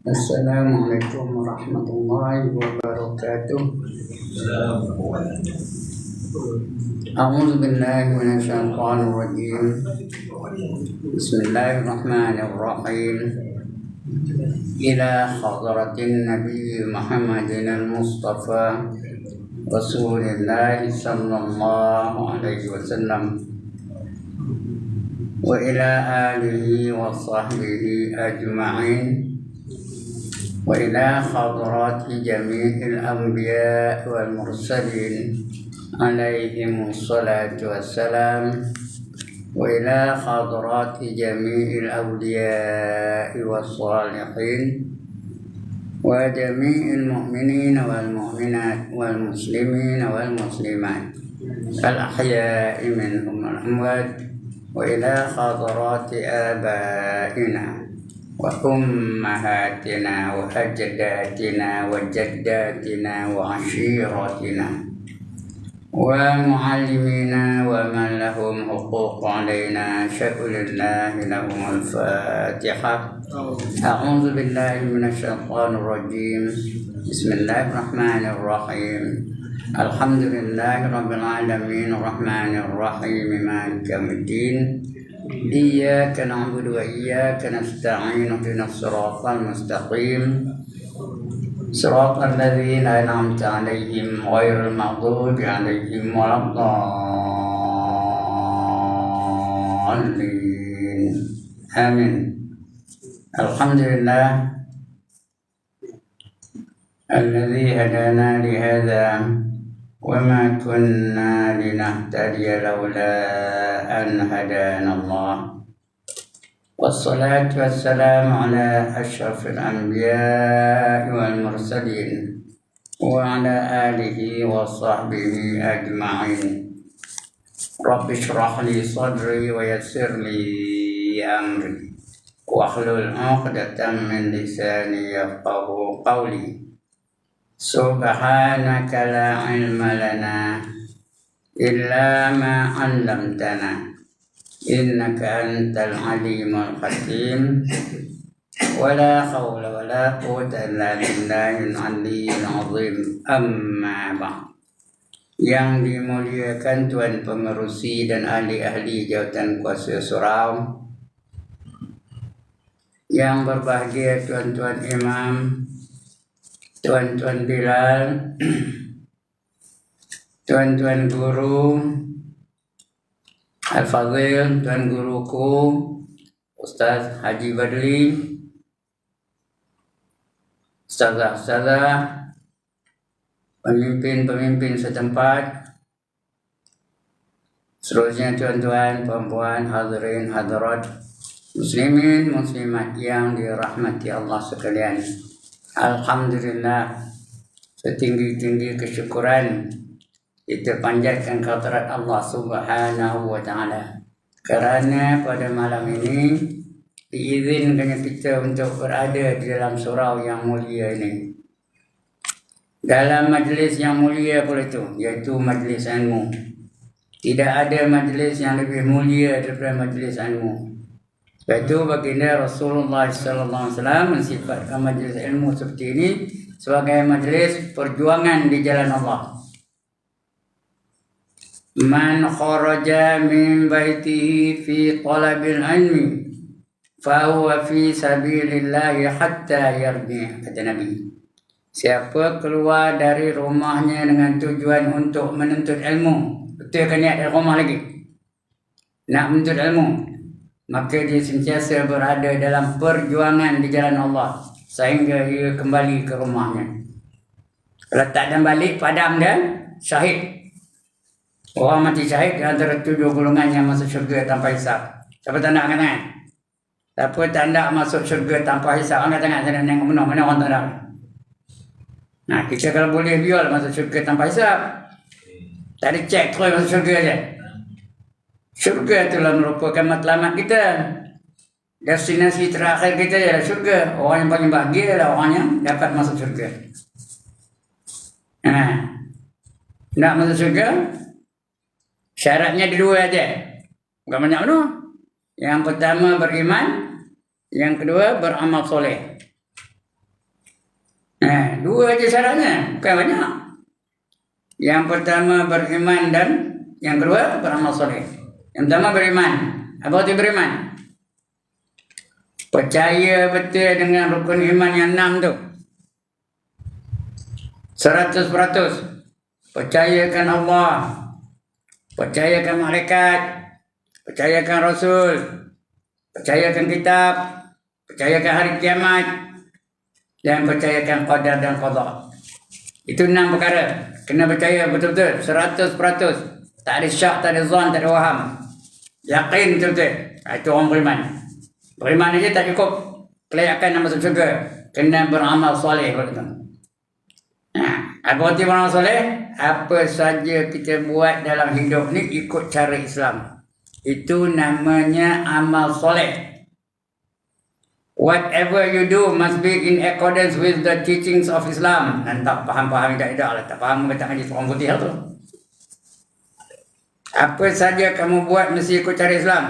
Assalamualaikum warahmatullahi wabarakatuh. A'udzu billahi minasyaitonir rajim. Bismillahirrahmanirrahim. Ila hadratin Nabi Muhammadin al-Mustafa Rasulullah sallallahu alaihi wasallam wa ila alihi wa sahbihi ajma'in. وإلى حضرات جميع الأنبياء والمرسلين عليهم الصلاة والسلام وإلى حضرات جميع الأولياء والصالحين وجميع المؤمنين والمؤمنات والمسلمين والمسلمات الأحياء منهم والأموات وإلى حضرات آبائنا وأمهاتنا وأجدادنا وجداتنا وعشيرتنا ومعلمينا ومن لهم حقوق علينا شكر الله لهم الفاتحة. أعوذ بالله من الشيطان الرجيم. بسم الله الرحمن الرحيم. الحمد لله رب العالمين الرحمن الرحيم مالك يوم الدين. إياك نعبد وإياك نستعين اهدنا الصراط المستقيم صراط الذين أنعمت عليهم غير المغضوب عليهم ولا الضالين آمين. الحمد لله الذي هدانا لهذا وما كنا لنهتدي لولا أن هدانا الله والصلاة والسلام على أشرف الأنبياء والمرسلين وعلى آله وصحبه أجمعين. رب اشرح لي صدري ويسر لي أمري واحلل عقدة من لساني يفقه قولي. Subhanaka la ilma lana illa ma 'allamtana innaka antal alimul hakim wala haula wala quwwata illa billahil aliyyil azim. Amma ba'd. Yang dimuliakan Tuan Pengerusi dan ahli-ahli jawatan kuasa surau, yang berbahagia tuan-tuan imam, tuan-tuan Bilal, tuan-tuan guru, Al-Fadhil, tuan guruku, Ustaz Haji Badli, Ustazah-ustazah, pemimpin-pemimpin setempat, seterusnya tuan-tuan, puan-puan, hadirin, hadirat, muslimin, muslimat yang dirahmati Allah sekalian. Alhamdulillah, setinggi-tinggi kesyukuran kita panjatkan kehadirat Allah Subhanahu wa taala kerana pada malam ini diizinkan kita untuk berada di dalam surau yang mulia ini, dalam majlis yang mulia pula itu, iaitu majlis ilmu. Tidak ada majlis yang lebih mulia daripada majlis ilmu. Sebab itu baginda Rasulullah sallallahu alaihi wasallam mensifatkan majlis ilmu seperti ini sebagai majlis perjuangan di jalan Allah. Man kharaja min baitihi fi talabil ilmi fa huwa fi sabilillah hatta yarji, kata Nabi. Siapa keluar dari rumahnya dengan tujuan untuk menuntut ilmu, betulkan niat dari rumah lagi, nak menuntut ilmu, maka dia sentiasa berada dalam perjuangan di jalan Allah sehingga dia kembali ke rumahnya. Kalau tak ada balik, padam dia, syahid. Orang mati syahid di antara 7 golongan yang masuk syurga tanpa hisap. Siapa tak nak angkat tangan? Siapa tak nak masuk syurga tanpa hisap? Angkat tangan, saya nak tengok mana orang tak nak. Nah, kita kalau boleh biar masuk syurga tanpa hisap, tak ada cek terus masuk syurga je. Syurga itulah merupakan matlamat kita. Destinasi terakhir kita ialah syurga. Orang yang paling bahagia adalah orang yang dapat masuk syurga. Nak masuk syurga, syaratnya ada 2 aja. Bukan banyak tu. Yang pertama beriman, yang kedua beramal soleh. Dua aja syaratnya, bukan banyak. Yang pertama beriman dan yang kedua beramal soleh. Yang pertama beriman. Apa itu beriman? Percaya betul dengan rukun iman yang 6 tu. 100%. Percayakan Allah, percayakan malaikat, percayakan Rasul, percayakan kitab, percayakan hari kiamat, dan percayakan qadar dan qada. Itu 6 perkara. Kena percaya betul-betul 100%. Tak ada syak, tak ada zon, tak ada waham. Yakin betul-betul. Itu orang beriman. Beriman aja tak cukup kelayakan nak masuk syurga. Kena beramal soleh. Apa arti beramal soleh? Apa saja kita buat dalam hidup ni ikut cara Islam. Itu namanya amal soleh. Whatever you do must be in accordance with the teachings of Islam. Dan tak faham-faham tak lah. Tak faham tak ngaji orang putih tu. Apa saja kamu buat mesti ikut cara Islam.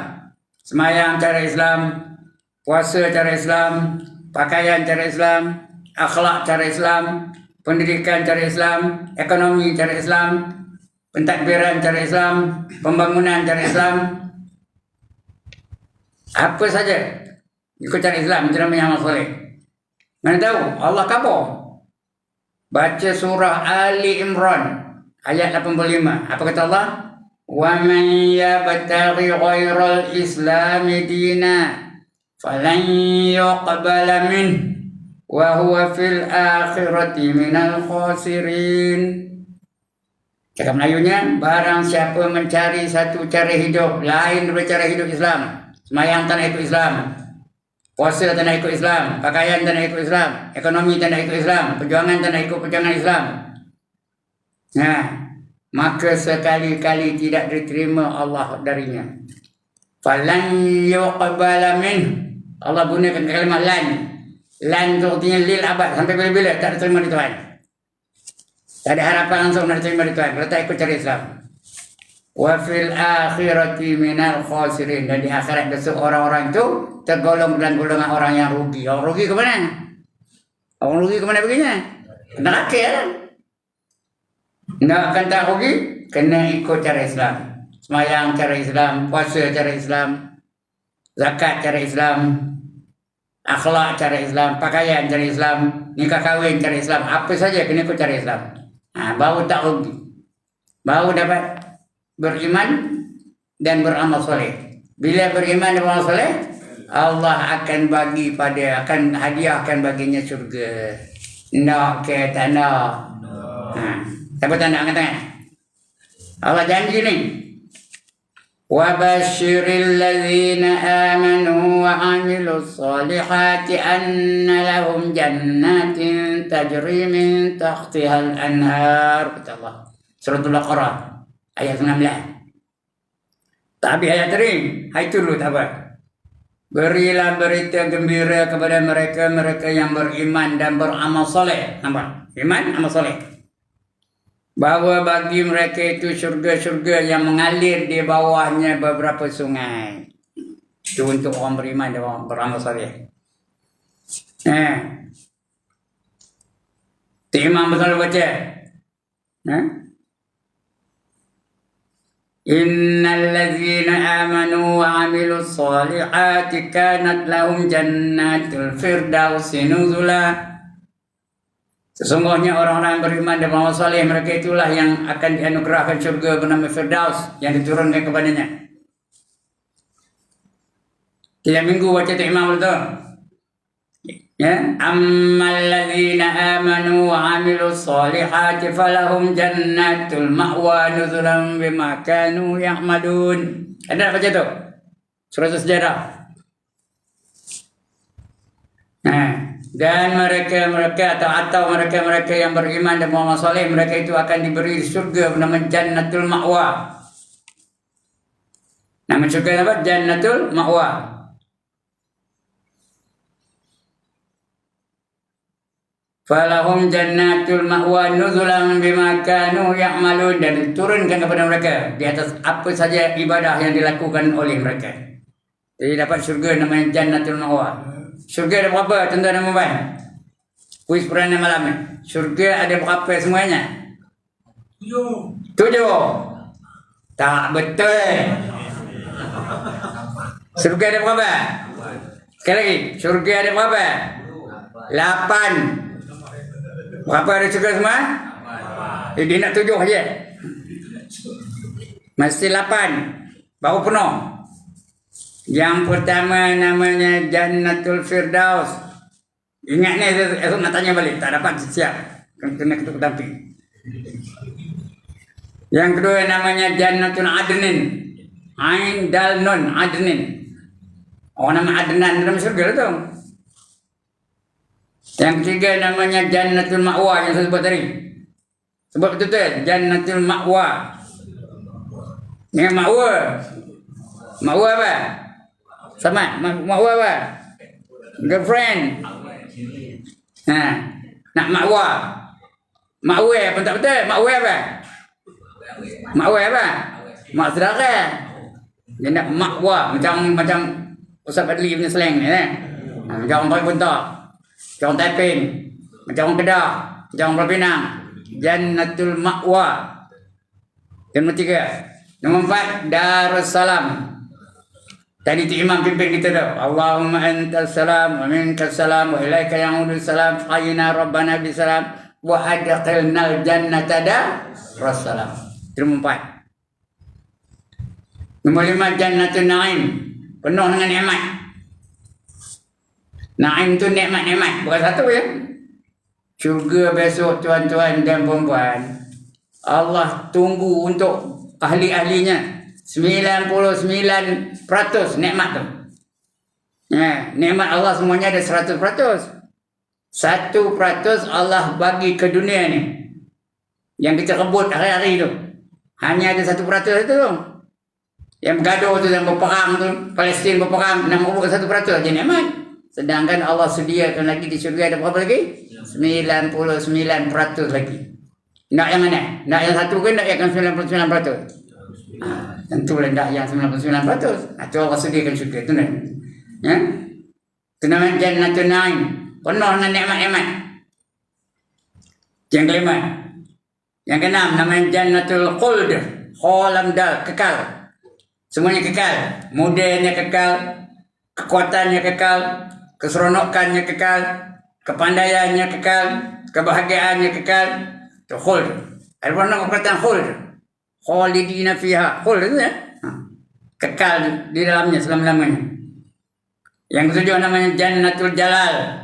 Semayang cara Islam, puasa cara Islam, pakaian cara Islam, akhlak cara Islam, pendidikan cara Islam, ekonomi cara Islam, pentadbiran cara Islam, pembangunan cara Islam. Apa saja ikut cara Islam, itu namanya amal soleh. Mana tahu Allah kabur. Baca surah Ali Imran ayat 85. Apa kata Allah? Wa man yabtaghi ghairal islami dina falan yuqbala min wa huwa fil akhirati minal khasirin. Cakap Melayunya, barang siapa mencari satu cara hidup lain daripada cara hidup Islam, semayang tak nak ikut Islam, puasa tak nak ikut Islam, pakaian tak nak ikut Islam, ekonomi tak nak ikut Islam, perjuangan tak nak ikut perjuangan Islam, maka sekali-kali tidak diterima Allah darinya. Falan yuqbala min. Allah gunakan kalimah lan. Lan tu artinya lil abad, sampai bila-bila tak diterima di Tuhan. Tak ada harapan langsung nak diterima di Tuhan kalau tak ikut cara Islam. Wa fil akhirati minal khasirin. Dan di akhirat besok orang-orang itu tergolong dalam golongan orang yang rugi. Orang rugi ke mana? Orang rugi ke mana begini? Neraka lah. Nak akan tak rugi? Kena ikut cara Islam. Semayang cara Islam, puasa cara Islam, zakat cara Islam, akhlak cara Islam, pakaian cara Islam, nikah kahwin cara Islam. Apa saja kena ikut cara Islam. Baru tak rugi. Baru dapat beriman dan beramal soleh. Bila beriman dan beramal soleh, Allah akan bagi hadiahkan baginya syurga. Nak ke tak nak? Siapa tak nak angkat tangan? Allah janji ni. Wa basyiril ladzina amanu wa amilus solihati anna lahum jannatin tajri min tahtihal anhar. Kata Allah. Surah Al-Baqarah ayat 19. Tapi ayat tadi, itu dulu tak apa. Berilah berita gembira kepada mereka yang beriman dan beramal soleh. Nampak? Iman, amal soleh. Bahawa bagi mereka itu syurga-syurga yang mengalir di bawahnya beberapa sungai. Itu untuk orang beriman dan orang beramal soleh. Imam betul baca. Innal ladzina amanu wa amilus solihati kanat lahum jannatul firdausi nuzula. Sesungguhnya orang-orang beriman dan beramal soleh, mereka itulah yang akan dianugerahkan syurga bernama Firdaus yang diturunkan kepadanya. Tiap minggu baca tu Imam betul. Ya, ammal ladzina amanu wa amilus solihati falahum jannatul ma'wa nuzulan bima kanu ya'malun. Ada baca tu? Surah Sejarah. Dan mereka yang beriman dan beramal soleh, mereka itu akan diberi surga bernama Jannatul Ma'wa. Nama surga apa? Jannatul Ma'wa. Falahum Jannatul Ma'wa nuzulan bima kanu ya'malun. Dan turunkan kepada mereka di atas apa saja ibadah yang dilakukan oleh mereka. Jadi dapat surga namanya Jannatul Ma'wa. Syurga ada berapa tuan-tuan dan puan? Kuis perdana malam ni. Syurga ada berapa semuanya? 7. Tak betul. Syurga ada berapa? Sekali lagi. Syurga ada berapa? 8. Berapa ada syurga semua? Dia nak 7 saja. Masih 8. Baru penuh. Yang pertama namanya Jannatul Firdaus. Ingat ni, esok nak tanya balik. Tak dapat, siap. Kena ketuk tapi. Yang kedua namanya Jannatul Adnin. Ain Dal Nun Adnin. Nama Adnan dalam syurga tu. Yang ketiga namanya Jannatul Ma'wa yang saya sebut tadi. Sebut betul-betul. Jannatul Ma'wa. Dengan Ma'wa. Ma'wa apa? Sama. Ma'wa apa? Girlfriend. Nak Ma'wa. Ma'wa apa tak betul? Ma'wa apa? Ma'wa apa? Mak saudara. Dia nak Ma'wa. Macam Ustaz Fadli punya slang ni. Macam orang Pontok. Macam orang Taiping. Macam orang Kedah. Macam orang Pinang. Jannatul Ma'wa. Yang nombor 3. Nombor 4. Darussalam. Tadi tu imam pimpin kita tu. Allahumma antas salam wa minkas salam wa ilaika ya'udus salam hayyina rabbana bisalam wa adkhilnal jannata darussalam. Nombor 4. Nombor 5 Jannatul Naim. Penuh dengan nikmat. Naim tu nikmat-nikmat. Bukan satu ya. Syurga besok tuan-tuan dan puan-puan. Allah tunggu untuk ahli-ahlinya. 99% nikmat tu. Nikmat Allah semuanya ada 100%. 1% Allah bagi ke dunia ni. Yang kita rebut hari-hari tu. Hanya ada 1% itu tu. Yang bergaduh tu, yang berperang tu, Palestin berperang, nak merebut 1% je nikmat. Sedangkan Allah sediakan lagi di syurga ada berapa lagi? 99% lagi. Nak yang mana? Nak yang satu ke nak yang 99%? Tentulah tak yang 99%. Itu Allah sediakan syurga tu kan. Ya? Itu namanya Jannatul Naim. Penuh dengan nikmat-nikmat. Yang kelima. Yang keenam namanya Jannatul Khuld. Kholam dal, kekal. Semuanya kekal. Mudanya kekal. Kekuatannya kekal. Keseronokannya kekal. Kepandaiannya kekal. Kebahagiaannya kekal. Itu khuld. Ada pernah perkataan khuld? Khalidina fiha. Khuld itu ya. Kekal di dalamnya selama-lamanya. Yang ketujuh namanya Jannatul Jalal.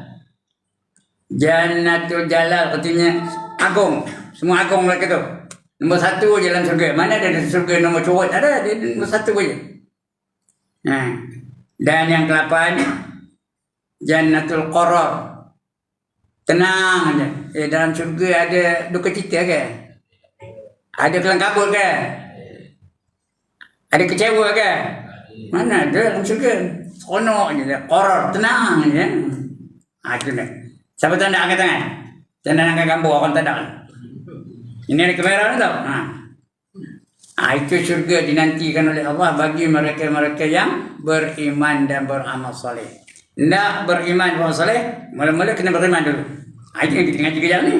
Jannatul Jalal artinya agung. Semua agung mereka tu. Nombor 1 je dalam surga. Mana ada surga nombor curut? Ada. Dia nombor 1 je. Dan yang ke-8 Jannatul Qarar. Tenang aja. Dalam surga ada duka cita ke? Ada kelang kabut ke? Ada kecewa ke? Mana ada dalam surga? Seronok je. Qarar. Tenang je. Itu dah. Siapa tak nak angkat tangan? Jangan angkat gambar orang tak ada. Ini ada kamera ni tau. Itu syurga dinantikan oleh Allah bagi mereka-mereka yang beriman dan beramal soleh. Nak beriman dan beramal soleh, mula-mula kena beriman dulu. Itu yang kita ngaji kejap ni.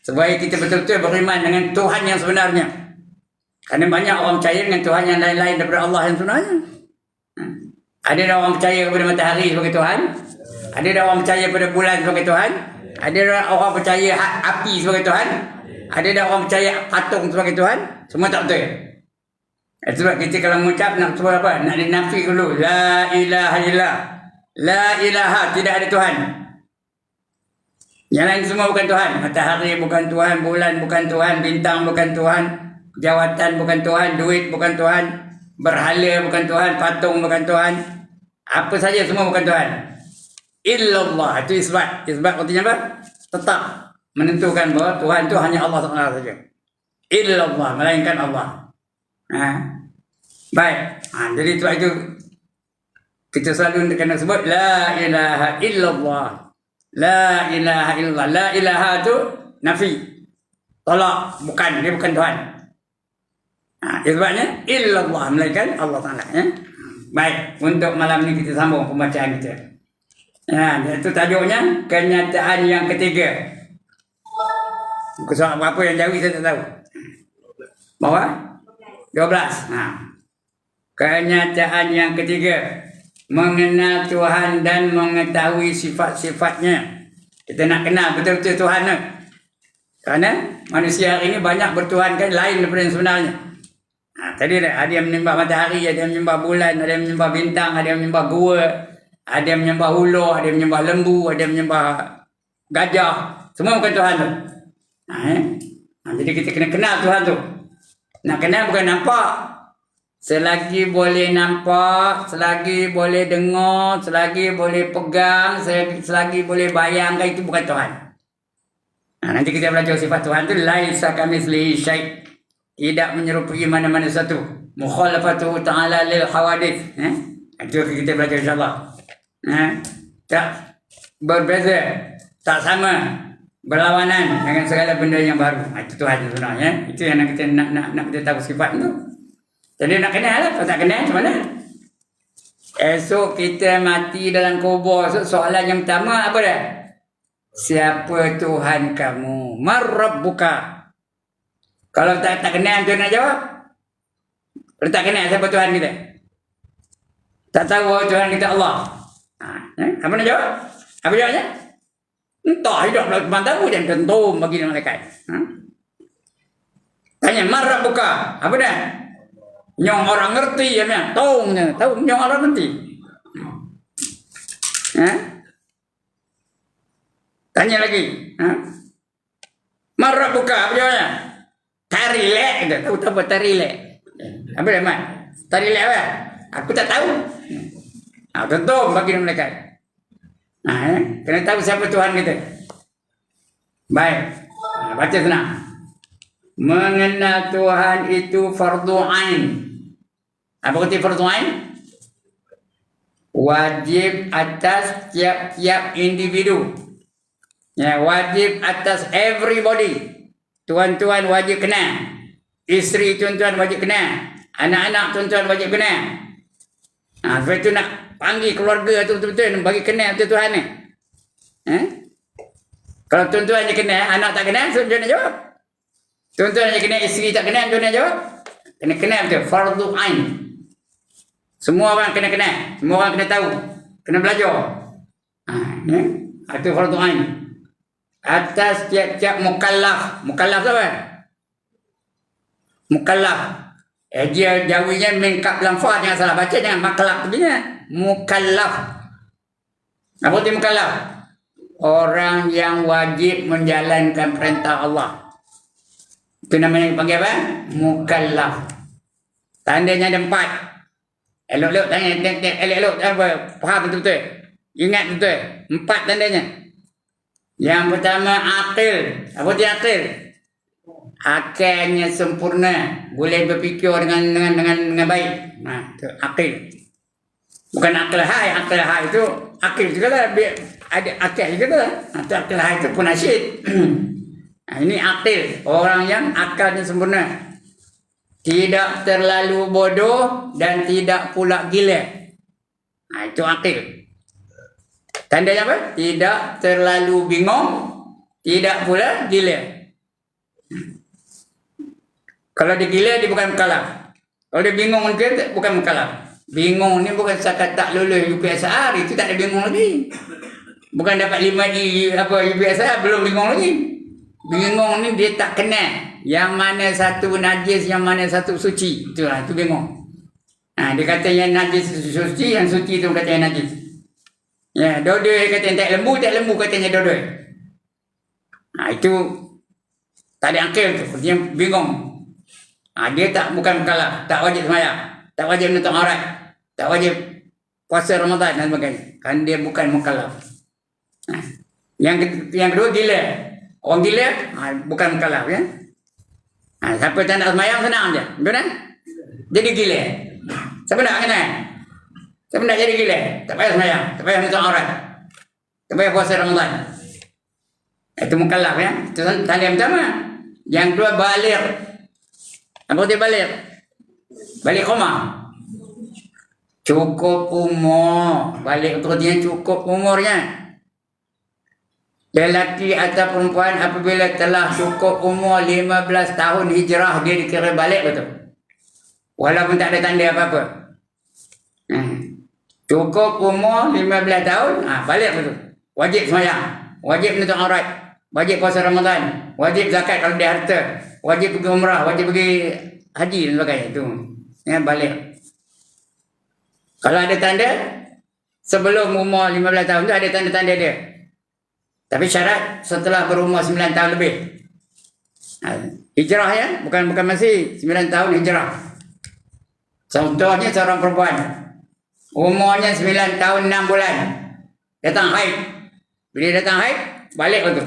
Supaya kita betul-betul beriman dengan Tuhan yang sebenarnya. Kerana banyak orang percaya dengan Tuhan yang lain-lain daripada Allah yang sebenarnya. Ada orang percaya kepada matahari sebagai Tuhan. Ada orang percaya pada bulan sebagai Tuhan. Ada orang percaya api sebagai Tuhan. Ada orang percaya patung sebagai Tuhan. Semua tak betul. Sebab kita kalau mengucap nak sebut apa? Nak dinafi dulu. La ilaha illallah. La ilaha, tidak ada Tuhan. Yang lain semua bukan Tuhan. Matahari bukan Tuhan. Bulan bukan Tuhan. Bintang bukan Tuhan. Jawatan bukan Tuhan. Duit bukan Tuhan. Berhala bukan Tuhan. Patung bukan Tuhan. Apa saja semua bukan Tuhan. Illallah. Itu isbat. Isbat artinya apa? Tetap menentukan bahawa Tuhan itu hanya Allah SWT saja. Illallah, melainkan Allah. Baik. Jadi itu kita selalu kena sebut la ilaha illallah. La ilaha illallah. La ilaha itu nafi. Tolak, bukan, dia bukan Tuhan. Sebabnya illallah, melainkan Allah Taala. Baik, untuk malam ini kita sambung pembacaan kita. Itu tajuknya kenyataan yang ketiga. Soal apa yang jauh saya tak tahu. Bawa 12. Kenyataan yang ketiga, mengenal Tuhan dan mengetahui sifat-sifatnya. Kita nak kenal betul-betul Tuhan. Karena manusia hari ini banyak bertuhankan lain daripada yang sebenarnya. Tadi ada yang menyembah matahari, ada yang menyembah bulan, ada yang menyembah bintang, ada yang menyembah gua, ada yang menyembah ular, ada yang menyembah lembu, ada yang menyembah gajah. Semua bukan Tuhan tu. Jadi kita kena kenal Tuhan tu. Nak kenal bukan nampak. Selagi boleh nampak, selagi boleh dengar, selagi boleh pegang, selagi boleh bayangkan, itu bukan Tuhan. Nanti kita belajar sifat Tuhan tu. Laisa kamitslihi syai'. Tidak menyerupai mana-mana satu. Mukhalafatuhu ta'ala lil hawadith. Itu kita belajar insyaAllah. Tak berbeza, tak sama, berlawanan dengan segala benda yang baru. Itu Tuhan sebenarnya. Itu yang kita nak kita tahu sifat tu. Jadi nak kenal lah. Kalau tak kenal macam mana? Esok kita mati dalam kubur. Soalan yang pertama apa dah? Siapa Tuhan kamu? Man rabbuka? Kalau tak kenal tu nak jawab. Kalau tak kenal siapa Tuhan kita? Tak tahu Tuhan kita Allah. Apa nak jawab? Apa jawabnya? Entah, hidup dalam pantamu dan kentum bagi malaikat. Tanya, man rabbuka? Apa dah? Nyong orang ngerti ya, tahu nyong orang ngerti. Tanya lagi. Man rabbuka? Apa jawabnya? Tarilek. Tahu apa tarilek? Apa dah, Mat? Tarilek apa? Aku tak tahu. Tentu bagi mereka. Kena tahu siapa Tuhan kita. Baik. Baca senang. Mengenal Tuhan itu fardu ain. Apa kata fardu ain? Wajib atas tiap-tiap individu. Wajib atas everybody. Tuan-tuan wajib kenal. Isteri tuan-tuan wajib kenal. Anak-anak tuan-tuan wajib kenal. Sebab itu nak panggil keluarga tu betul-betul bagi kenal tu Tuhan ni. Kalau tuan-tuan je kenal, anak tak kenal, tuan-tuan nak jawab. Tuan-tuan je kenal, isteri tak kenal, tuan nak jawab. Kena kenal betul, fardu ain. Semua orang kena kenal, semua orang kena tahu, kena belajar. Itu fardu ain. Atas tiap-tiap mukallaf. Mukallaf tu apa? Mukallaf. Dia jawinya mengkap lamfa, jangan salah baca, jangan maklaf begini. Mukallaf. Apa itu mukallaf? Orang yang wajib menjalankan perintah Allah. Itu namanya dipanggil apa? Mukallaf. Tandanya ada 4. Elok-elok tanya, elok-elok apa? Faham betul-betul. Ingat betul. 4 tandanya. Yang pertama akil. Apa itu akil? Akalnya sempurna, boleh berfikir dengan baik. Itu akil. Bukan akal hai. Akal hai itu akil juga lah. Ada akal juga lah. Akal hai itu pun asyik. Ini akil. Orang yang akalnya sempurna. Tidak terlalu bodoh dan tidak pula gila. Itu akil. Tandanya apa? Tidak terlalu bingung, tidak pula gila. Kalau dia gila, dia bukan mukallaf. Kalau dia bingung, dia bukan mukallaf. Bingung ni bukan setakat tak lulus UPSR, itu tak ada bingung lagi. Bukan dapat 5 UPSR, belum bingung lagi. Bingung ni dia tak kenal yang mana satu najis, yang mana satu suci. Itu bingung. Dia kata yang najis suci, yang suci tu kata yang najis. Dua-dua kata yang tak lembu katanya dua-dua. Itu tak ada akil tu, dia bingung. Dia bukan mukallaf, tak wajib sembahyang, tak wajib menutup aurat, tak wajib puasa Ramadan dan sebagainya. Kan dia bukan mukallaf. Yang kedua gila. Orang gila bukan mukallaf ya. Siapa tak nak sembahyang senang je. Betul tak? Jadi gila. Siapa nak kenal? Siapa nak jadi gila? Tak payah sembahyang, tak payah menutup aurat, tak payah puasa Ramadan. Itu mukallaf ya. Itu tanda yang pertama. Yang kedua baligh. Apa dia baligh? Baligh koma. Cukup umur. Balik itu artinya cukup umurnya. Lelaki atau perempuan apabila telah cukup umur 15 tahun hijrah, dia dikira balik betul. Walaupun tak ada tanda apa-apa. Cukup umur 15 tahun, balik betul. Wajib sembahyang, wajib menutup aurat, wajib puasa Ramadan, wajib zakat kalau dia harta, wajib pergi umrah, wajib pergi haji dan sebagainya. Itu balik. Kalau ada tanda sebelum umur 15 tahun tu ada tanda-tanda dia. Tapi syarat setelah berumur 9 tahun lebih. Hijrah ya, bukan masih 9 tahun hijrah. Contohnya seorang perempuan, umurnya 9 tahun 6 bulan, datang haid. Bila datang haid, balik betul.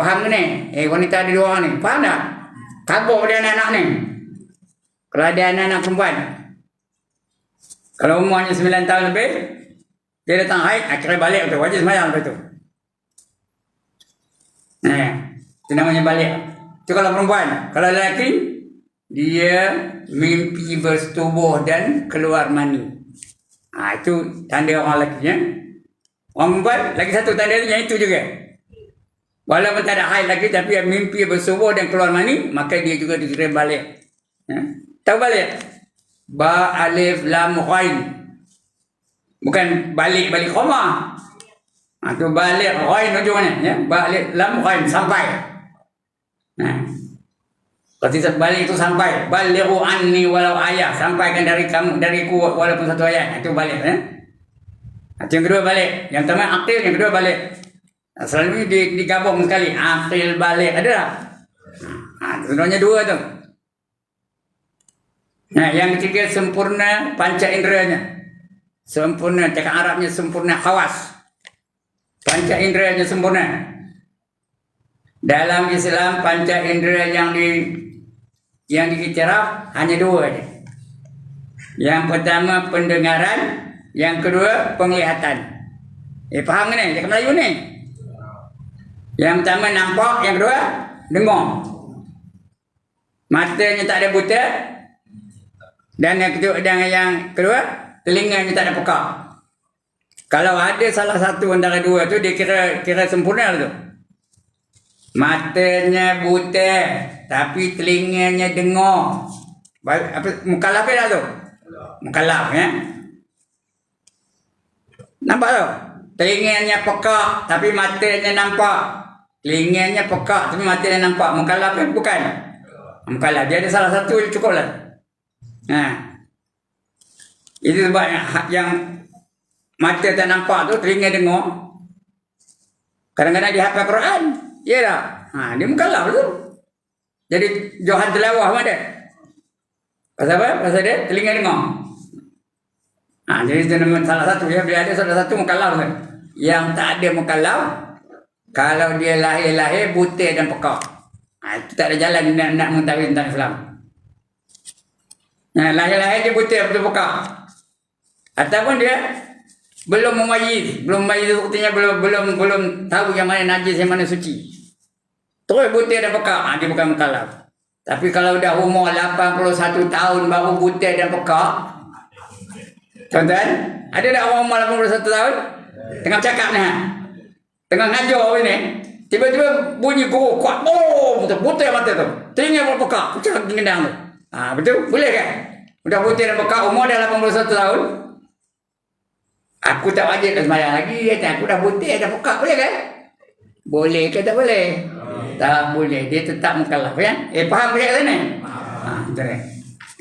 Faham ke ni? Wanita ada 2 orang ni, faham tak? Kabur dia anak-anak ni. Kalau ada anak-anak perempuan, kalau umurnya 9 tahun lebih, dia datang haid, akhirnya balik betul. Wajib sembahyang betul. Itu namanya balik. Itu kalau perempuan. Kalau lelaki, dia mimpi bersetubuh dan keluar mani. Itu tanda orang lelaki ya. Orang perempuan lagi satu tanda yang itu juga. Walaupun tak ada haid lagi, tapi dia mimpi bersetubuh dan keluar mani, maka dia juga dikira balik. Tahu balik? Ba alif lam ghain. Bukan balik koma. Itu balik ghain ujungnya ya. Ba alif lam ghain sampai. Ketika balik itu sampai. Balighu anni walau ayah, sampaikan dariku walaupun satu ayat. Itu balik ya. Yang kedua balik. Yang pertama akil, yang kedua balik. Selalu digabung sekali. Akil balik ada tak? Sebenarnya 2 tu. Yang ketiga sempurna panca inderanya. Sempurna, cakap Arabnya sempurna khawas. Panca inderanya sempurna. Dalam Islam panca indera yang diiktiraf hanya 2 aja. Yang pertama pendengaran, yang kedua penglihatan. Faham ni? Cakap Melayu ni. Yang pertama nampak, yang kedua dengar. Matanya tak ada buta. Dan yang kedua telinganya tak ada pekak. Kalau ada salah satu antara 2 tu, dia kira sempurna tu. Matanya buta tapi telinganya dengar. Mukallaf ke tak tu? Mukallaf ya. Nampak tu? Telinganya pekak tapi matanya nampak. Telinganya pekak tapi matanya nampak. Mukallaf ke bukan? Mukallaf. Dia ada salah satu cukup lah. Itu sebab yang mata tak nampak tu, telinga dengar. Kadang-kadang dia hafal Quran. Ya tak? Dia mukallaf tu. Jadi Johan tilawah pun ada. Pasal apa? Pasal dia telinga dengar. Jadi itu salah satu ya. Bila ada salah satu mukallaf tu. Yang tak ada mukallaf, kalau dia lahir buta dan pekak, itu tak ada jalan nak mengetahui tentang Islam. Lahir dia buta betul pekak. Ataupun dia belum memayyiz tu, artinya belum tahu yang mana najis yang mana suci. Terus buta dan pekak, dia bukan mukallaf. Tapi kalau dah umur 81 tahun baru buta dan pekak, tuan-tuan, ada tak orang umur 81 tahun tengah bercakap ni, tengah ngajar ni, tiba-tiba bunyi guru kuat, betul buta mata tu, telinga pun pekak, pecah gendang tu. Betul? Boleh kan? Udah buta dan pekak, umur dah 81 tahun. Aku tak wajib dah sembahyang lagi, aku dah buta dah pekak, boleh kan? Boleh ke tak boleh? Tak boleh, dia tetap mukallaf ya. Faham ke kat ni?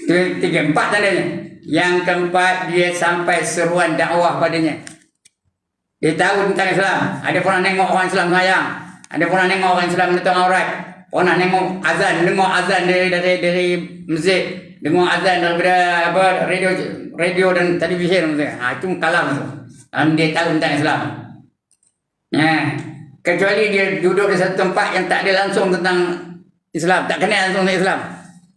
Itu 3, 4 tandanya. Yang keempat, dia sampai seruan dakwah padanya. Dia tahu tentang Islam. Ada pernah nengok orang Islam sayang. Ada pernah nengok orang Islam menutup aurat. Pernah nengok azan, dengar azan dari masjid, dengar azan daripada radio dan televisyen. Itu mukallaf tu. Dia tahu tentang Islam. Kecuali dia duduk di satu tempat yang tak ada langsung tentang Islam, tak kenal langsung dengan Islam.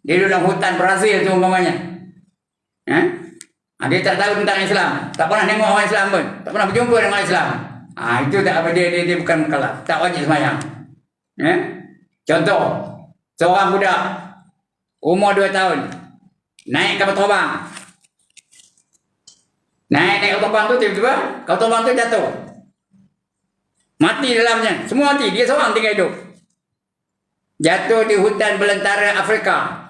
Dia duduk dalam hutan Brazil tu umpamanya. Dia tak tahu tentang Islam, tak pernah tengok orang Islam pun, tak pernah berjumpa dengan orang Islam. Itu tak apa, dia bukan mukallaf, tak wajib sembahyang. Contoh, seorang budak umur 2 tahun naik kapal terbang. Naik kapal terbang tu tiba-tiba kapal terbang tu jatuh. Mati dalamnya. Semua mati. Dia seorang tinggal hidup. Jatuh di hutan belantara Afrika.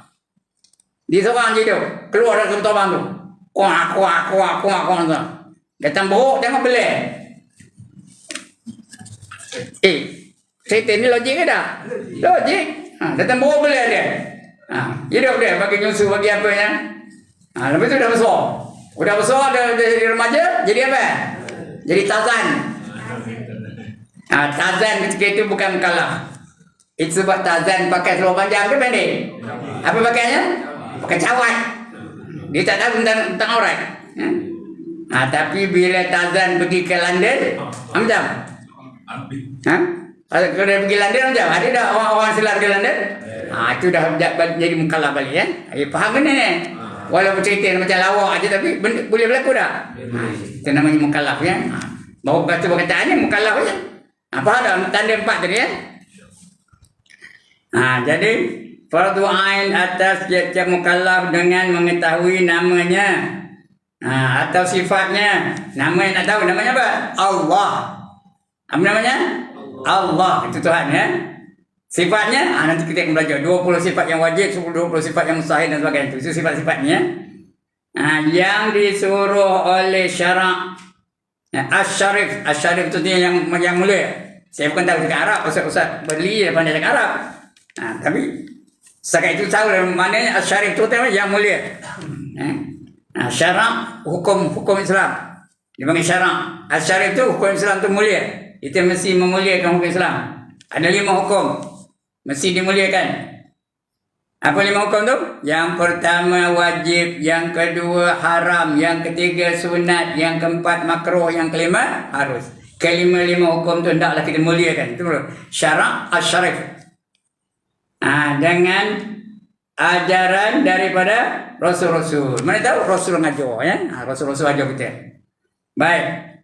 Dia seorang je hidup. Keluar dari kapal terbang tu. Kuak, kuak, kuak, kuak, kuak. Datang beruk, tengok belah. Setan ni logik ke tak? Logik. Datang beruk belah dia. Hidup dia bagi nyusu, bagi apa ya. Lepas tu dah besar. Udah besar, dah jadi remaja, jadi apa? Jadi Tarzan. Tarzan ketika itu bukan kalah. Itu sebab Tarzan pakai seluar panjang ke pendek? Apa pakainya? Pakai cawat. Dia tak tahu tentang aurat. Tapi bila Tarzan pergi ke London, macam? Kalau dia pergi London macam? Ada dah orang-orang selar ke London? Itu dah jadi mukallaf balik ya. Faham benda ni? Walaupun cerita macam lawak aja tapi boleh berlaku dah. Itu namanya mukallaf ya. Baru kata perkataannya mukallaf aja. Apa dah tanda 4 tadi ya? Jadi fardu ain atas tiap-tiap mukallaf dengan mengetahui namanya. Atau sifatnya. Nama yang nak tahu namanya apa? Allah. Apa namanya? Allah. Itu Tuhan ya. Sifatnya, nanti kita akan belajar 20 sifat yang wajib, 20 sifat yang mustahil dan sebagainya. Itu sifat-sifatnya. Yang disuruh oleh syarak. Asy-syarif. Asy-syarif itu yang mulia. Saya bukan tahu cakap Arab. Ustaz beli dia pandai cakap Arab. Tapi setakat itu tahu maknanya asy-syarif itu yang mulia. Syarak, hukum Islam. Dia panggil syarak. Asy-syarif itu hukum Islam itu mulia. Itu mesti memuliakan hukum Islam. Ada 5 hukum. Mesti dimuliakan. Apa 5 hukum tu? Yang pertama wajib, yang kedua haram, yang ketiga sunat, yang keempat makruh, yang kelima harus. Kelima-lima hukum tu hendaklah kita muliakan. Itu syarak asy-syarif. Dengan ajaran daripada Rasul-Rasul. Mana tahu Rasul ngajar ya? Rasul-Rasul ajar kita. Baik.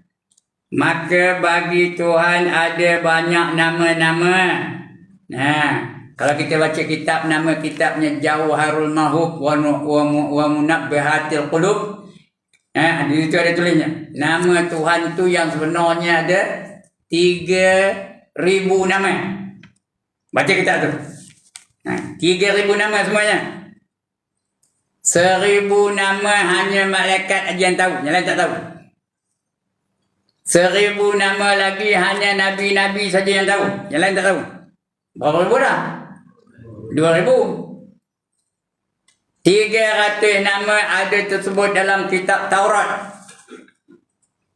Maka bagi Tuhan ada banyak nama-nama. Kalau kita baca kitab, nama kitabnya Jauharul Mahub wa Munabbihatil Qulub. Di situ ada tulisnya. Nama Tuhan itu yang sebenarnya ada 3,000 nama. Baca kitab tu. 3,000 nama semuanya. 1,000 nama hanya malaikat aja yang tahu. Yang lain tak tahu. 1,000 nama lagi hanya Nabi-Nabi saja yang tahu. Yang lain tak tahu. Berapa ribu dah? 2,000. 300 nama ada tersebut dalam kitab Taurat.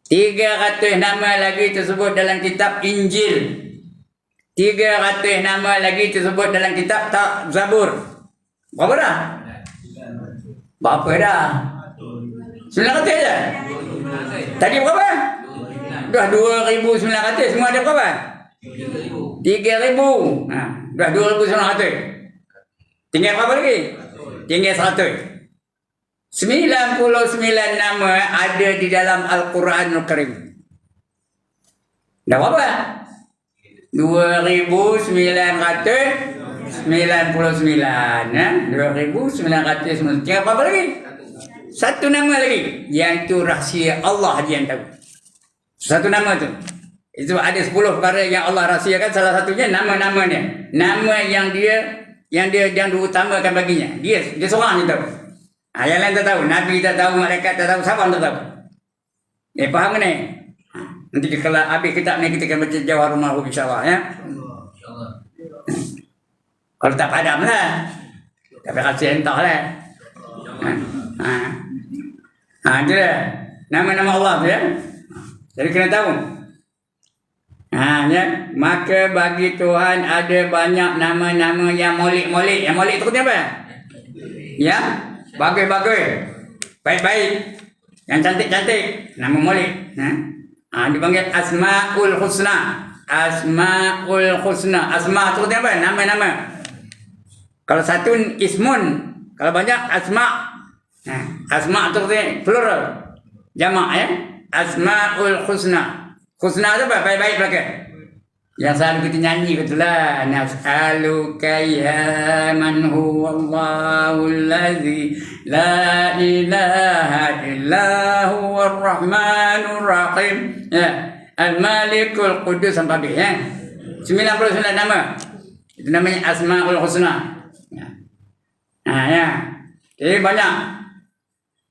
300 nama lagi tersebut dalam kitab Injil. 300 nama lagi tersebut dalam kitab Zabur. Berapa dah? Berapa dah? 900 je? Tadi berapa? Dah 2,900. Semua ada berapa? 3,000. Dah 2,900. Tinggal berapa lagi? Tinggal 100. 99 nama ada di dalam Al-Quranul Karim. Dah berapa? 2,999 2,999. Tinggal berapa lagi? 1 nama lagi. Yang itu rahsia Allah je yang tahu. 1 nama tu. Itu ada 10 perkara yang Allah rahsiakan. Salah satunya nama-namanya. Nama yang diutamakan baginya. Dia seorang je tahu. Yang lain tak tahu. Nabi tak tahu, malaikat tak tahu, siapa tak tahu. Faham ni? Nanti kalau habis kitab ni kita akan baca Jauharul Mahub insya-Allah ya. Kalau tak padam lah. Tapi kasih entahlah. Dia nama-nama Allah tu ya. Jadi kena tahu. Ya. Maka bagi Tuhan ada banyak nama-nama yang molek-molek. Yang molek tu apa? Ya, bagus-bagus. Baik-baik. Yang cantik-cantik. Nama molek. Dipanggil Asmaul Husna. Asmaul Husna. Asma tu apa? Nama-nama. Kalau satu ismun. Kalau banyak asma. Asma tu plural. Jamak ya. Asmaul Husna. Husna tu apa? Baik-baik belakang. Yang selalu kita nyanyi betulah. Nas'aluka ya man huwallahu allazi la ilaha illa huwar rahmanur rahim. Ya. Al-Malikul Qudus sampai habis ya. 99 nama. Itu namanya Asmaul Husna. Ya. Nah, ya. Jadi banyak.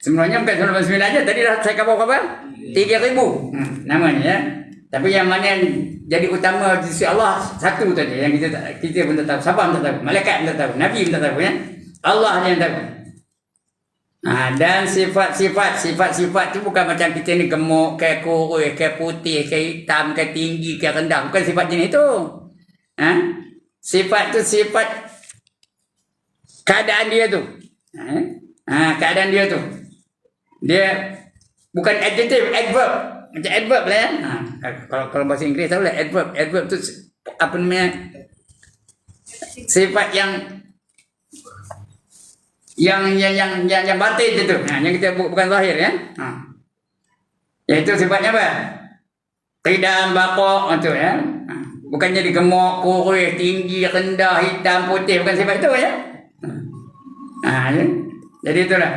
Sebenarnya bukan 99 aja. Tadi dah saya cover 3,000 namanya ya. Tapi yang mana yang jadi utama di sisi Allah satu tadi yang kita pun tak tahu. Siapa pun tak tahu. Malaikat pun tak tahu. Nabi pun tak tahu ya. Allah yang tahu. Dan sifat-sifat tu bukan macam kita ni gemuk, kayak kurus, kayak putih, kayak hitam, kayak tinggi, kayak rendah. Bukan sifat jenis tu. Sifat tu sifat keadaan dia tu. Keadaan dia tu. Dia bukan adjective, adverb. Macam adverb lah ya. Kalau bahasa Inggeris tahu lah adverb. Adverb tu apa namanya? Sifat yang batin itu. Yang kita bukan zahir ya. Iaitu sifatnya apa? Qidam baqaq itu ya. Bukan jadi gemuk, kurus, tinggi, rendah, hitam, putih, bukan sifat itu ya. Ya. Jadi itulah.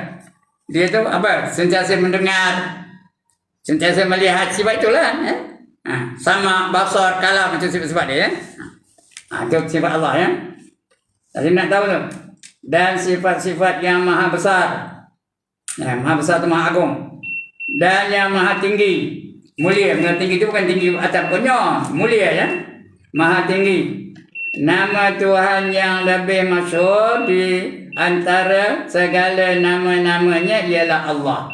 Dia tu apa? Sentiasa mendengar, sentiasa melihat, sifat itulah ya. Sama basar, kalam, macam sifat dia ya. Itu sifat Allah ya. Jadi nak tahu tu. Dan sifat-sifat yang maha besar. Ya, maha besar itu maha agung. Dan yang maha tinggi, mulia. Maha tinggi itu bukan tinggi atas konyol, mulia ya. Maha tinggi. Nama Tuhan yang lebih masyhur di antara segala nama-namanya ialah Allah.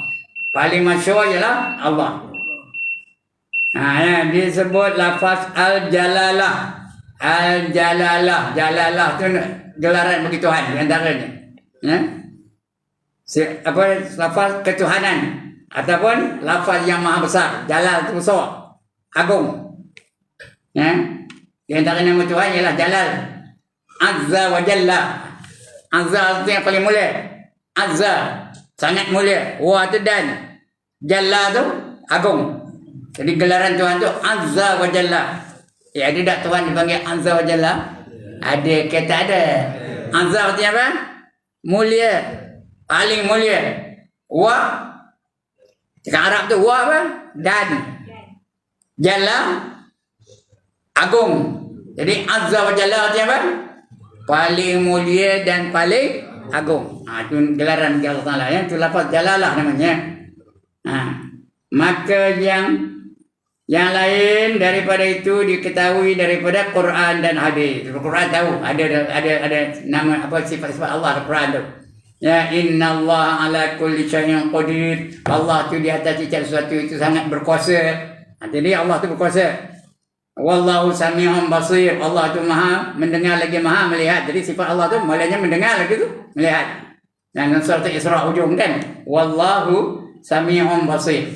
Paling masyhur ialah Allah. Ya, disebut lafaz Al-Jalalah. Al-Jalalah. Jalalah tu gelaran bagi Tuhan di antaranya. Ya? Lafaz ketuhanan ataupun lafaz yang maha besar. Jalal itu besar, agung. Ya? Di antara nama Tuhan ialah Jalal. Azza wa Jalla. Azza itu yang paling mulia. Azza sangat mulia. Wa tu dan. Jalla tu agung. Jadi gelaran Tuhan tu Azza wa Jalla. Ada tak Tuhan dipanggil Azza wa Jalla? Ada ke tak ada? Azza artinya apa? Mulia. Paling mulia. Wa. Cakap Arab tu wa apa? Dan. Jalla. Agung. Jadi Azza wa Jalla artinya apa? Paling mulia dan paling agung. Itu gelaran Allah Ta'ala ya. Itu lafaz Jalalah namanya. Maka yang lain daripada itu diketahui daripada Quran dan hadis. Quran tahu ada nama apa sifat-sifat Allah Quran tu. Ya innallaha ala kulli syai'in qadir. Allah tu di atas setiap sesuatu itu sangat berkuasa. Jadi Allah tu berkuasa. Wallahu sami'un basir. Allah tu maha mendengar lagi maha melihat. Jadi sifat Allah tu mulanya mendengar lagi tu melihat. Dan surat Isra hujung kan. Wallahu sami'un basir.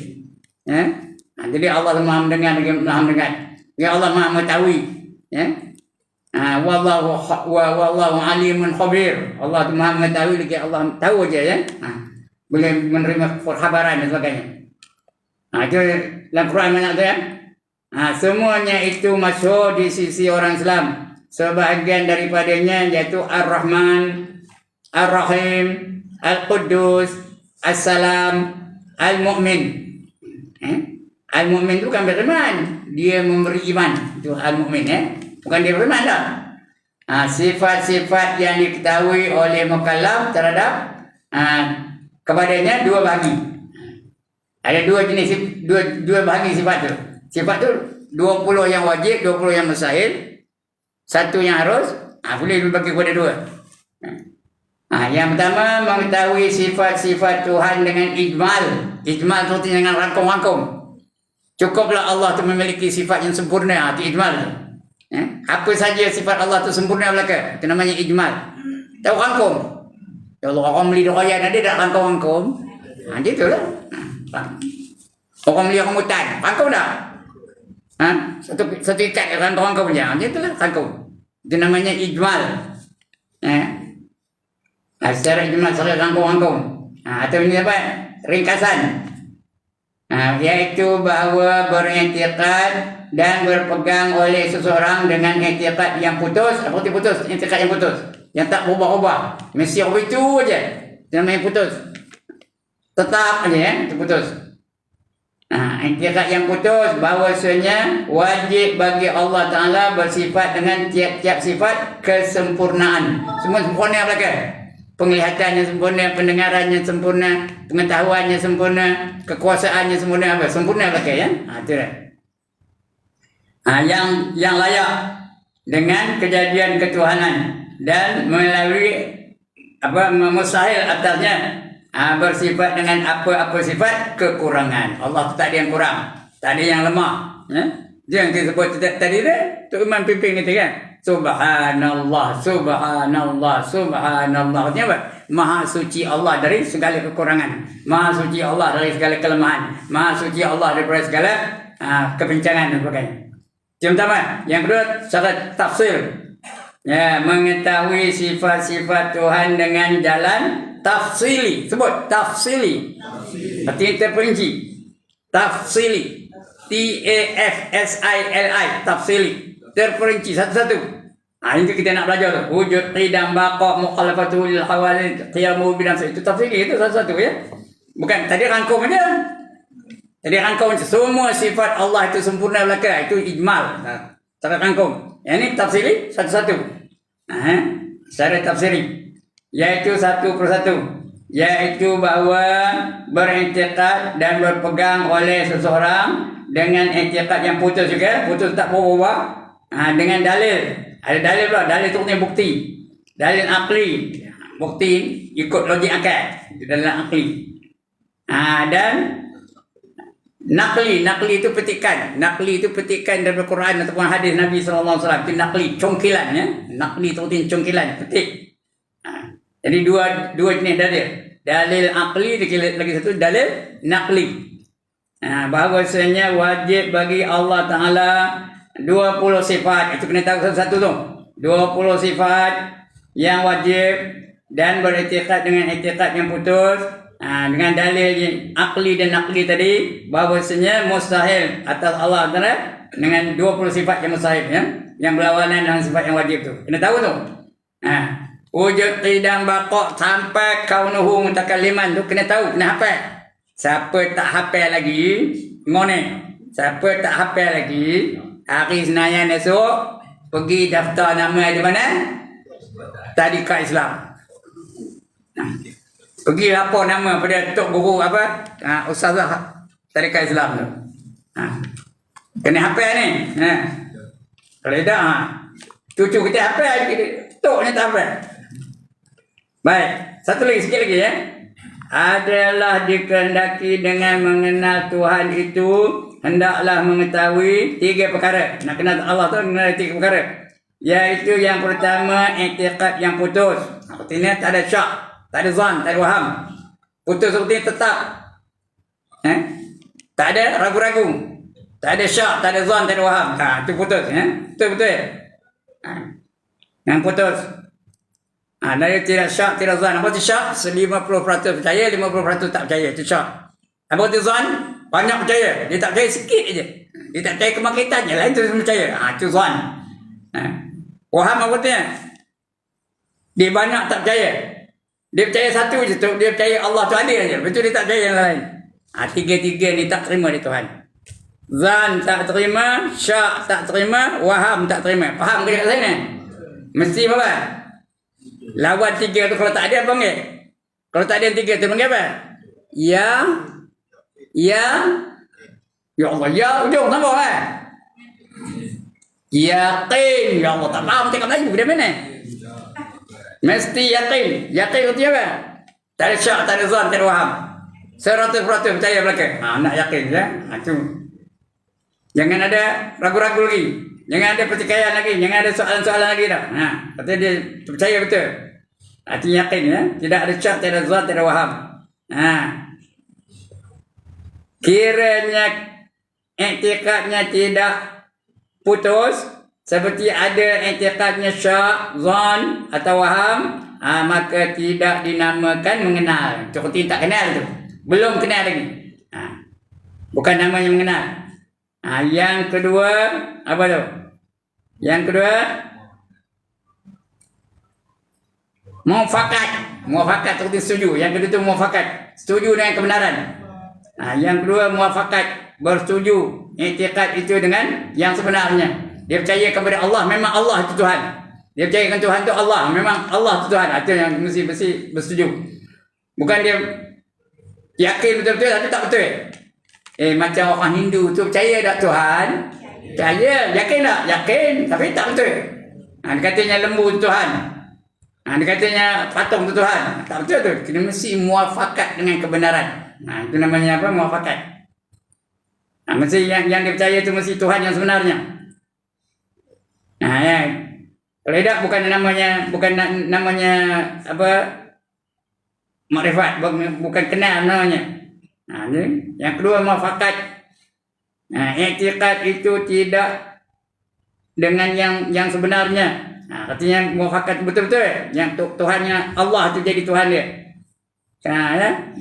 Ya. Jadi Allah maha mendengar lagi maha mendengar. Ya Allah maha mengetahui. Ya. Wallahu alimun khabir. Allah tu maha mengetahui lagi Allah tahu aja ya. Boleh menerima khabaran dan sebagainya. Itu dalam Quran mana tu ya. Semuanya itu masyhur di sisi orang Islam. Sebahagian daripadanya yaitu Ar-Rahman, Ar-Rahim, Al-Quddus, As-Salam, Al-Mu'min. Al-Mu'min itu bukan beriman, dia memberi iman. Itu Al-Mu'min bukan dia beriman dah. Sifat-sifat yang diketahui oleh mukallaf terhadap kepadanya dua bahagi. Ada dua jenis, dua bahagi sifat tu. Sifat tu 20 yang wajib, 20 yang mustahil. Satu yang harus, boleh dibagi kepada dua. Yang pertama mengetahui sifat-sifat Tuhan dengan ijmal. Ijmal tu dengan rangkum-rangkum. Cukuplah Allah tu memiliki sifat yang sempurna, itu ijmal tu. Apa saja sifat Allah tu sempurna belaka, itu namanya ijmal. Tahu rangkum. Kalau orang beli doyan ada tak rangkum-rangkum? Gitu lah. Orang beli rambutan, rangkum tak? Satu ikat rangkum je. Itulah rangkum. Itu namanya ijmal. Secara ijmal, secara rangkum-rangkum. Atau ini apa? Ringkasan. Iaitu bahawa beriktikad dan berpegang oleh seseorang dengan iktikad yang putus. Apa itu putus? Iktikad yang putus, yang tak berubah-ubah, mesti itu aja, namanya putus, tetap aja ya, itu putus. Iktikad yang putus bahawasanya wajib bagi Allah Ta'ala bersifat dengan tiap-tiap sifat kesempurnaan. Semua sempurna belaka. Penglihatannya sempurna, pendengarannya sempurna, pengetahuannya sempurna, kekuasaannya sempurna, apa? Sempurna belaka ya. Itu dah. Yang layak dengan kejadian ketuhanan dan melalui mustahil atasnya bersifat dengan apa-apa sifat kekurangan. Allah tak ada yang kurang, tak ada yang lemah. Itu yang disebut tadi tu Imam pimpin kita kan. Subhanallah, subhanallah, subhanallah. Artinya apa? Maha suci Allah dari segala kekurangan. Maha suci Allah dari segala kelemahan. Maha suci Allah daripada segala kebincangan dan sebagainya. Yang pertama. Yang kedua, syarat tafsir. Ya, mengetahui sifat-sifat Tuhan dengan jalan tafsili. Sebut tafsili. Artinya terperinci. Tafsili. T-A-F-S-I-L-I. Tafsili. Terperinci satu-satu. Itu kita nak belajar tu. Wujud, qidam, baqa', mukhalafatul hawalin, qiyamu bidang. Itu tafsili. Itu satu-satu ya. Bukan tadi rangkum aja. Tadi rangkum semua sifat Allah itu sempurna belaka. Itu ijmal. Cara rangkum. Yang ini tafsiri satu-satu. Secara tafsiri. Iaitu satu persatu. Iaitu bahawa beriktikad dan berpegang oleh seseorang dengan iktikad yang putus juga. Putus tak berubah. Dengan dalil. Ada dalil pula. Dalil itu punya bukti. Dalil akli. Bukti ikut logik akal. Itu dalil akli. Dan nakli itu petikan. Nakli itu petikan daripada Quran ataupun hadis Nabi SAW. Itu nakli, congkilan ya. Nakli itu artinya congkilan, petik. Jadi dua jenis dalil. Dalil akli, lagi satu dalil nakli. Bahawasanya wajib bagi Allah Ta'ala 20 sifat. Itu kena tahu satu-satu tu. 20 sifat yang wajib dan beriktikad dengan iktikad yang putus. Dengan dalil akli dan nakli tadi, bahawasanya mustahil atas Allah Ta'ala dengan 20 sifat yang mustahil ya, yang berlawanan dengan sifat yang wajib tu. Kena tahu tu. Wujud, qidam, baqa' sampai kaunuhu mutakalliman tu kena tahu, kena hafal. Siapa tak hafal lagi, ngone. Siapa tak hafal lagi, hari Senayan esok pergi daftar nama di mana? Tadika Islam. Pergi lapor nama pada Tok Guru Ustazah Tadika Islam tu. Kena hafal ni. Kalau tidak, cucu kita hafal, Tok ni tak hafal. Baik, satu lagi, sikit lagi ya. Adalah dikehendaki dengan mengenal Tuhan itu, hendaklah mengetahui 3 perkara. Nak kenal Allah tu mengenal 3 perkara. Iaitu yang pertama, iktikad yang putus. Artinya tak ada syak, tak ada zan, tak ada waham. Putus artinya tetap. Tak ada ragu-ragu. Tak ada syak, tak ada zan, tak ada waham. Itu putus ya. Betul-betul ya. Yang putus. Dari tidak syak, tidak zan. Apa itu syak? 50% percaya, 50% tak percaya. Itu syak. Apa itu zan? Banyak percaya. Dia tak percaya sikit aja. Dia tak percaya kebangkitannya. Lain tu percaya. Itu zan. Waham apa tu ya? Dia banyak tak percaya. Dia percaya satu je. Dia percaya Allah tu ada aja. Betul dia tak percaya yang lain. Tiga-tiga ni tak terima di Tuhan. Zan tak terima, syak tak terima, waham tak terima. Faham ke dekat saya ni? Mesti apa? Lawan 3 tu kalau tak ada apa panggil? Kalau tak ada yang 3 tu panggil apa? Ya Allah, ya ujung tambah yakin. Ya Allah, tak faham cakap Melayu dia mana? Mesti yakin. Yakin itu apa? Tak ada syak, tak ada zan, tak ada waham. 100% percaya belakang. Nak yakin ya. Itu. Jangan ada ragu-ragu lagi. Jangan ada pertikaian lagi. Jangan ada soalan-soalan lagi dah. Katanya dia percaya betul. Artinya yakin ya. Tidak ada syak, tidak ada zat, tidak ada waham. Kiranya iktikadnya tidak putus, seperti ada iktikadnya syak, zan atau waham, maka tidak dinamakan mengenal. Seperti tak kenal tu. Belum kenal lagi. Bukan nama yang mengenal. Yang kedua, apa tu? Yang kedua, muafakat seperti setuju. Yang kedua tu muafakat, setuju dengan kebenaran. Yang kedua muafakat, bersetuju, i'tiqad itu dengan yang sebenarnya. Dia percaya kepada Allah, memang Allah itu Tuhan. Dia percayakan Tuhan itu Allah, memang Allah itu Tuhan. Itu yang mesti bersetuju. Bukan dia yakin betul-betul tapi tak betul. Macam orang Hindu tu percaya tak Tuhan? Percaya, yakin tak? Yakin, tapi tak betul. Dia katanya lembu tu Tuhan. Dia katanya patung tu Tuhan. Tak betul tu. Kena mesti muafakat dengan kebenaran. Itu namanya apa? Muafakat. Mesti yang dia percaya tu mesti Tuhan yang sebenarnya. Ya. Kalau tidak bukan namanya apa? Makrifat, bukan kenal namanya. Yang kedua muafakat. I'tiqad itu tidak dengan yang sebenarnya. Artinya muafakat betul-betul yang Tuhannya Allah itu jadi Tuhan dia.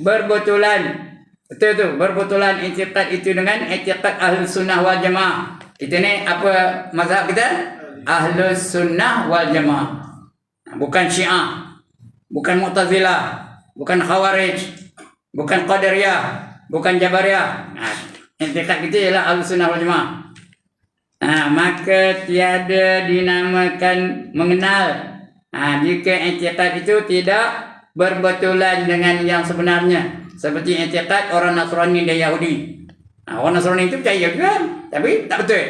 Berbetulan. Betul tu, berbetulan i'tiqad itu dengan i'tiqad Ahlus Sunnah wal Jamaah. Kita ni apa mazhab kita? Ahlus Sunnah wal Jamaah. Bukan Syiah, bukan Mu'tazilah, bukan Khawarij, bukan Qadariyah, bukan Jabariyah. I'tiqad kita ialah Ahlus Sunnah wal Jamaah. Maka tiada dinamakan mengenal jika i'tiqad itu tidak berbetulan dengan yang sebenarnya. Seperti i'tiqad orang Nasrani dan Yahudi. Orang Nasrani itu percaya juga, tapi tak betul.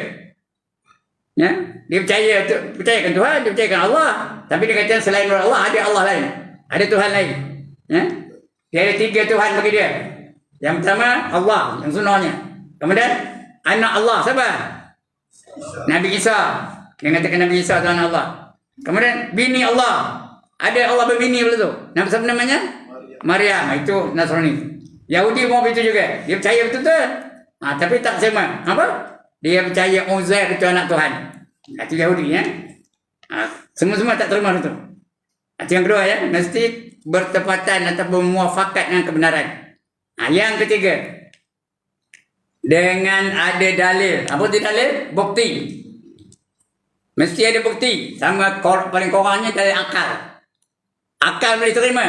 Ya, dia percayakan Tuhan, dia percayakan Allah, tapi dia kata selain Allah ada Allah lain, ada Tuhan lain. Ya, dia ada 3 Tuhan bagi dia. Yang pertama Allah, yang sunahnya. Kemudian anak Allah, siapa? Nabi Isa. Dia katakan Nabi Isa Tuhan Allah. Kemudian bini Allah. Ada Allah berbini pula tu. Siapa namanya? Maryam. Itu Nasrani. Yahudi mau begitu juga. Dia percaya betul-betul. Tapi tak sama. Apa? Dia percaya Uzair itu anak Tuhan. Itu Yahudi ya. Semua-semua tak terima itu. Itu yang kedua ya. Mesti bertepatan atau bermuafakat dengan kebenaran. Yang ketiga, dengan ada dalil. Apa itu dalil? Bukti. Mesti ada bukti. Sama paling kurangnya dalil akal. Akal boleh terima.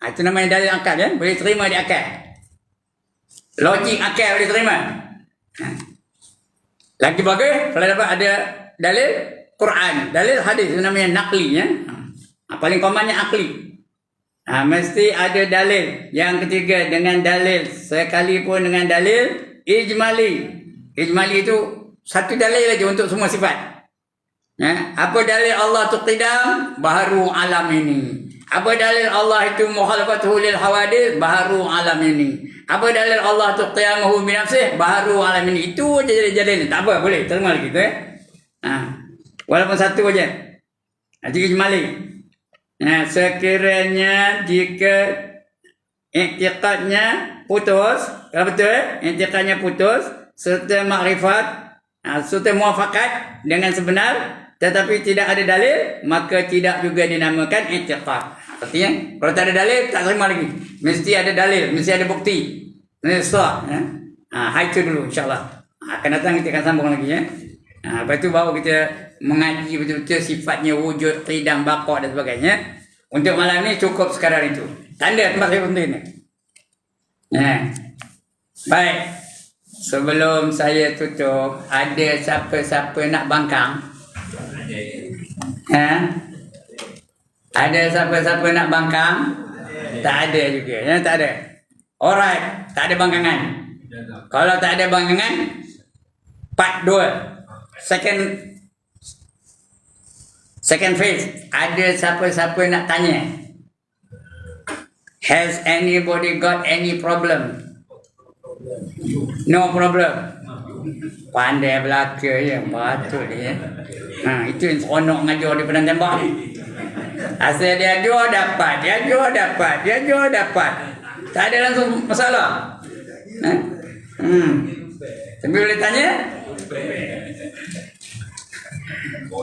Itu namanya dalil akal ya. Boleh terima di akal. Logik akal boleh terima. Lagi bagus kalau dapat ada dalil Quran, dalil hadis. Itu namanya naqli ya. Paling komannya akli. Mesti ada dalil. Yang ketiga dengan dalil, sekalipun dengan dalil ijmali. Ijmali itu satu dalil saja untuk semua sifat. Apa dalil Allah tu qidam? Baharu alam ini. Apa dalil Allah itu mukhalafatuhu lil hawadith? Baharu alam ini. Apa dalil Allah tu qiyamuhu bi nafsih? Baharu alam ini. Itu aja dalil. Tak apa, boleh terima lagi tu walaupun satu aja. Jadi ijmali. Sekiranya jika i'tiqadnya putus, kalau betul i'tiqadnya putus serta makrifat, serta muafakat dengan sebenar tetapi tidak ada dalil, maka tidak juga dinamakan i'tiqad. Artinya kalau tak ada dalil tak terima lagi. Mesti ada dalil, mesti ada bukti. Ini setelah itu dulu insya-Allah. Akan datang kita akan sambung lagi ya. Lepas itu baru kita mengaji betul-betul sifatnya wujud, qidam, baqa dan sebagainya. Untuk malam ni cukup sekadar itu. Tanda tempat saya penting ni. Baik. Sebelum saya tutup, ada siapa-siapa nak bangkang? Ada siapa-siapa nak bangkang? Tak ada juga. Ya, tak ada. Alright, tak ada bangkangan. Kalau tak ada bangkangan, part 2. Second phase. Ada siapa-siapa nak tanya? Has anybody got any problem? No problem. Pandai belaka ya, patut dia. Itu yang seronok ngajar di padang tembak. Asal dia jual dapat, dia jual dapat, dia jual dapat. Tak ada langsung masalah. Tapi boleh tanya?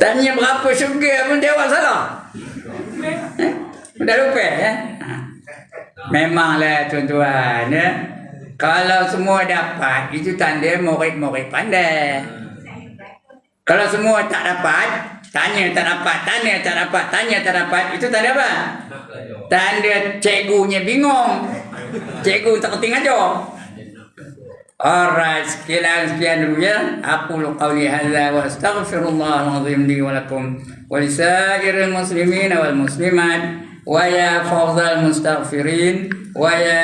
Tanya berapa syurga pun jawab salah. Dah lupa ya. Memanglah tuan-tuan ya. Kalau semua dapat, itu tanda murid-murid pandai. Kalau semua tak dapat, tanya tak dapat, itu tanda apa? Tanda cikgunya bingung. Cikgu tak keting aja. Alright, sekian dulu ya. Aku qauli hadza wa astaghfirullahal azim li wa lakum wa lisairil muslimin wal muslimat wa ya fawzal mustaghfirin wa ya